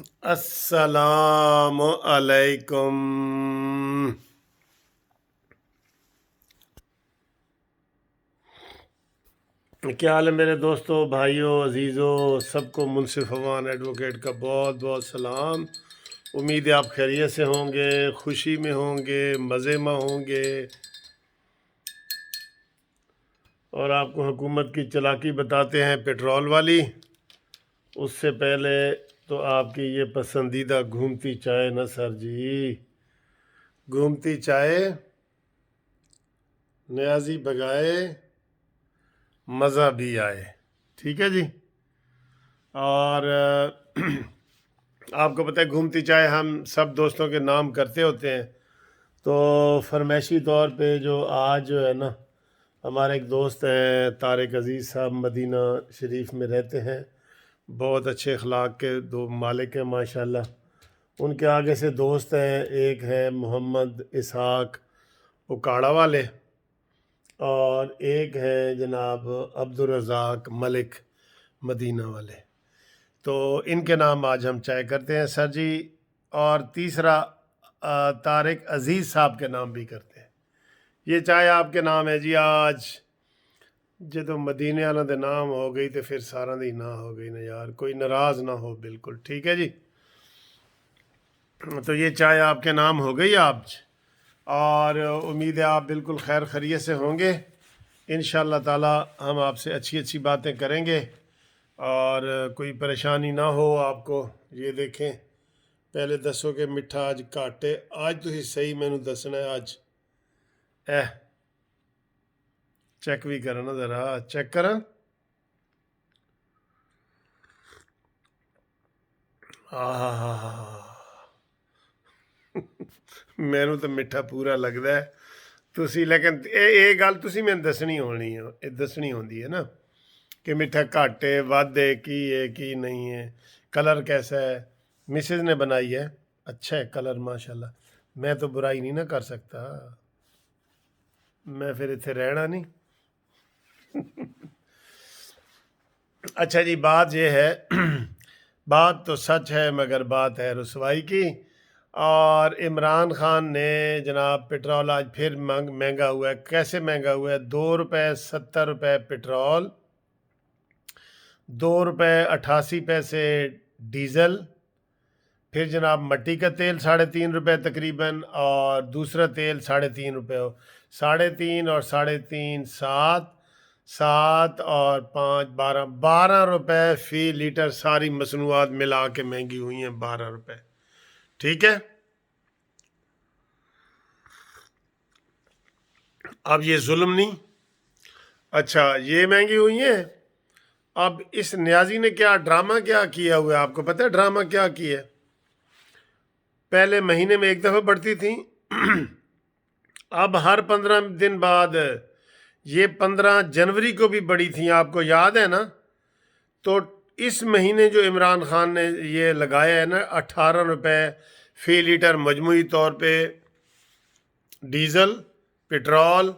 السلام علیکم۔ کیا حال ہے میرے دوستوں، بھائیوں، عزیزوں، سب کو منصف عوان ایڈوکیٹ کا بہت بہت سلام۔ امید ہے آپ خیریت سے ہوں گے، خوشی میں ہوں گے، مزے میں ہوں گے، اور آپ کو حکومت کی چالاکی بتاتے ہیں پیٹرول والی۔ اس سے پہلے تو آپ کی یہ پسندیدہ گھومتی چائے نا سر جی، گھومتی چائے نیازی بگائے مزہ بھی آئے، ٹھیک ہے جی۔ اور آپ کو پتہ ہے گھومتی چائے ہم سب دوستوں کے نام کرتے ہوتے ہیں، تو فرمائشی طور پہ جو آج جو ہے نا، ہمارے ایک دوست ہیں طارق عزیز صاحب، مدینہ شریف میں رہتے ہیں، بہت اچھے اخلاق کے دو مالک ہیں ماشاءاللہ۔ ان کے آگے سے دوست ہیں، ایک ہے محمد اسحاق اکاڑا والے، اور ایک ہے جناب عبدالرزاق ملک مدینہ والے، تو ان کے نام آج ہم چائے کرتے ہیں سر جی۔ اور تیسرا طارق عزیز صاحب کے نام بھی کرتے ہیں۔ یہ چائے آپ کے نام ہے جی آج۔ جدو مدینے والوں دے نام ہو گئی تو پھر سارا دی نہ ہو گئی نا یار، کوئی ناراض نہ ہو، بالکل ٹھیک ہے جی۔ تو یہ چائے آپ کے نام ہو گئی آج، اور امید ہے آپ بالکل خیر خیریت سے ہوں گے۔ انشاءاللہ تعالی ہم آپ سے اچھی اچھی باتیں کریں گے، اور کوئی پریشانی نہ ہو آپ کو۔ یہ دیکھیں، پہلے دسو کہ میٹھا آج گھٹ ہے، آج تسی صحیح مینوں دسنا ہے آج۔ چیک بھی کرو نا ذرا، چیک کرا۔ مینوں تو میٹھا پورا لگتا ہے، تسی لیکن یہ گل تسی میں دسنی ہونی ہے، دسنی ہوندی ہے نا کہ میٹھا گھٹ ہے، ود ہے کی نہیں ہے، کلر کیسا ہے۔ مسز نے بنائی ہے، اچھا ہے کلر ماشاءاللہ، میں تو برائی نہیں نہ کر سکتا، میں پھر اتنے رہنا نہیں۔ اچھا جی، بات یہ ہے، بات تو سچ ہے مگر بات ہے رسوائی کی۔ اور عمران خان نے جناب پیٹرول آج پھر مہنگا ہوا ہے۔ کیسے مہنگا ہوا ہے؟ 2 روپے 70 روپے پیٹرول، 2 روپے 88 پیسے ڈیزل، پھر جناب مٹی کا تیل 3.5 روپے تقریباً، اور دوسرا تیل 3.5 روپے ہو، 3.5 اور 3.5 7 اور 5 12 روپے فی لیٹر، ساری مصنوعات ملا کے مہنگی ہوئی ہیں 12 روپے، ٹھیک ہے۔ اب یہ ظلم نہیں؟ اچھا یہ مہنگی ہوئی ہیں۔ اب اس نیازی نے کیا ڈرامہ کیا کیا ہوا ہے، آپ کو پتہ ہے ڈرامہ کیا کیا ہے؟ پہلے مہینے میں ایک دفعہ بڑھتی تھیں، اب ہر 15 دن بعد، یہ 15 جنوری کو بھی بڑھی تھیں، آپ کو یاد ہے نا؟ تو اس مہینے جو عمران خان نے یہ لگایا ہے نا 18 روپے فی لیٹر مجموعی طور پہ، ڈیزل، پیٹرول،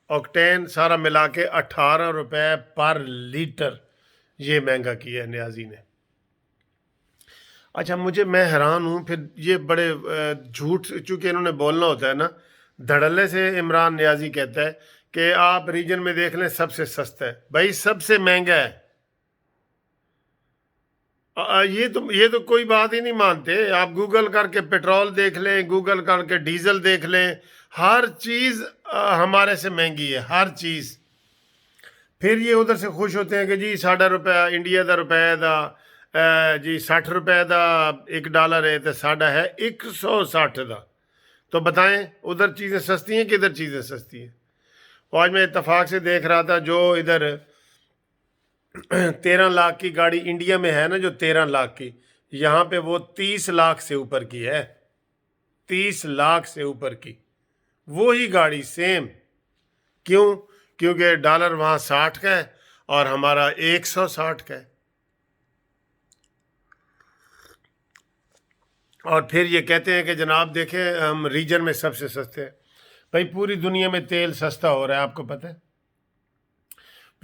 آکٹین سارا ملا کے 18 روپے پر لیٹر یہ مہنگا کیا ہے نیازی نے۔ اچھا میں حیران ہوں، پھر یہ بڑے جھوٹ، چونکہ انہوں نے بولنا ہوتا ہے نا، دھڑلے سے عمران نیازی کہتا ہے کہ آپ ریجن میں دیکھ لیں سب سے سستا ہے، بھائی سب سے مہنگا ہے۔ یہ تو کوئی بات ہی نہیں مانتے۔ آپ گوگل کر کے پیٹرول دیکھ لیں، گوگل کر کے ڈیزل دیکھ لیں، ہر چیز ہمارے سے مہنگی ہے، ہر چیز۔ پھر یہ ادھر سے خوش ہوتے ہیں کہ جی $1.5 انڈیا دا روپے دا، جی $60 دا $1 ہے تو ساڈا ہے 160 دا۔ تو بتائیں ادھر چیزیں سستی ہیں کہ ادھر چیزیں سستی ہیں؟ آج میں اتفاق سے دیکھ رہا تھا، جو ادھر 13 لاکھ کی گاڑی انڈیا میں ہے نا، جو 13 لاکھ کی، یہاں پہ وہ 30 لاکھ سے اوپر کی ہے، 30 لاکھ سے اوپر کی وہی گاڑی سیم۔ کیوں؟ کیونکہ ڈالر وہاں 60 کا ہے اور ہمارا 160 کا ہے۔ اور پھر یہ کہتے ہیں کہ جناب دیکھیں ہم ریجن میں سب سے سستے ہیں۔ بھائی پوری دنیا میں تیل سستا ہو رہا ہے، آپ کو پتہ ہے؟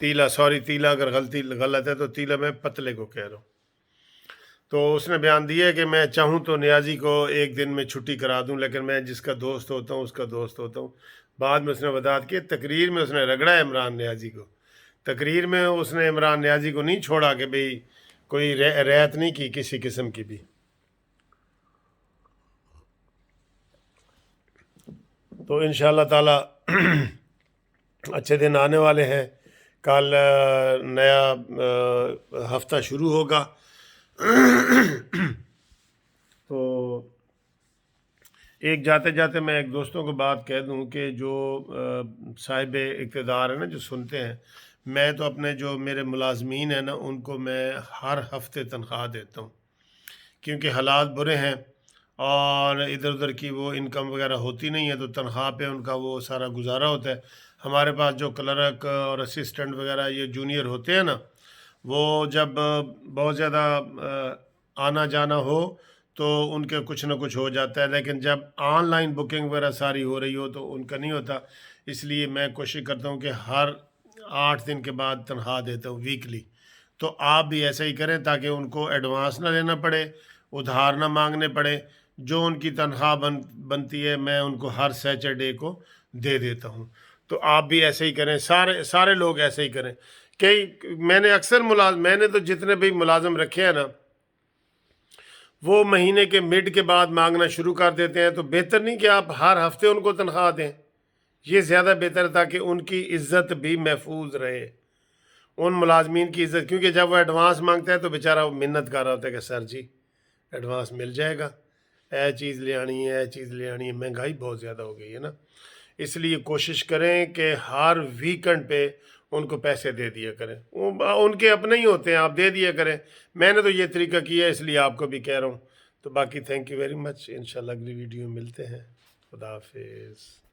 تیلا، سوری تیلا اگر غلط ہے تو تیلا میں پتلے کو کہہ رہا ہوں. تو اس نے بیان دیا ہے کہ میں چاہوں تو نیازی کو ایک دن میں چھٹی کرا دوں، لیکن میں جس کا دوست ہوتا ہوں اس کا دوست ہوتا ہوں. بعد میں اس نے وضاحت کی، تقریر میں اس نے رگڑا ہے عمران نیازی کو. تقریر میں اس نے عمران نیازی کو نہیں چھوڑا کہ بھئی کوئی رعایت نہیں کی کسی قسم کی بھی. تو انشاءاللہ تعالی اچھے دن آنے والے ہیں. کل نیا ہفتہ شروع ہوگا. تو ایک جاتے جاتے میں ایک دوستوں کو بات کہہ دوں کہ جو صاحب اقتدار ہیں نا، جو سنتے ہیں، میں تو اپنے جو میرے ملازمین ہیں نا ان کو میں ہر ہفتے تنخواہ دیتا ہوں، کیونکہ حالات برے ہیں اور ادھر ادھر کی وہ انکم وغیرہ ہوتی نہیں ہے، تو تنخواہ پہ ان کا وہ سارا گزارا ہوتا ہے. ہمارے پاس جو کلرک اور اسسٹنٹ وغیرہ یہ جونیئر ہوتے ہیں نا، وہ جب بہت زیادہ آنا جانا ہو تو ان کے کچھ نہ کچھ ہو جاتا ہے، لیکن جب آن لائن بکنگ وغیرہ ساری ہو رہی ہو تو ان کا نہیں ہوتا. اس لیے میں کوشش کرتا ہوں کہ ہر 8 دن کے بعد تنخواہ دیتا ہوں ویکلی. تو آپ بھی ایسا ہی کریں تاکہ ان کو ایڈوانس نہ لینا پڑے، ادھار نہ مانگنے پڑے. جو ان کی تنخواہ بنتی ہے میں ان کو ہر سیچرڈے کو دے دیتا ہوں. تو آپ بھی ایسے ہی کریں، سارے لوگ ایسے ہی کریں. میں نے اکثر میں نے تو جتنے بھی ملازم رکھے ہیں نا، وہ مہینے کے مڈ کے بعد مانگنا شروع کر دیتے ہیں. تو بہتر نہیں کہ آپ ہر ہفتے ان کو تنخواہ دیں؟ یہ زیادہ بہتر ہے تاکہ ان کی عزت بھی محفوظ رہے، ان ملازمین کی عزت. کیونکہ جب وہ ایڈوانس مانگتا ہے تو بیچارہ وہ منت کر رہا ہوتا ہے کہ سر جی ایڈوانس مل جائے گا، اے چیز لے آنی ہے، اے چیز لے آنی ہے. مہنگائی بہت زیادہ ہو گئی ہے نا، اس لیے کوشش کریں کہ ہر ویکنڈ پہ ان کو پیسے دے دیا کریں. ان کے اپنے ہی ہوتے ہیں، آپ دے دیا کریں. میں نے تو یہ طریقہ کیا ہے، اس لیے آپ کو بھی کہہ رہا ہوں. تو باقی تھینک یو ویری مچ. انشاءاللہ اگلی ویڈیو ملتے ہیں. خدا حافظ.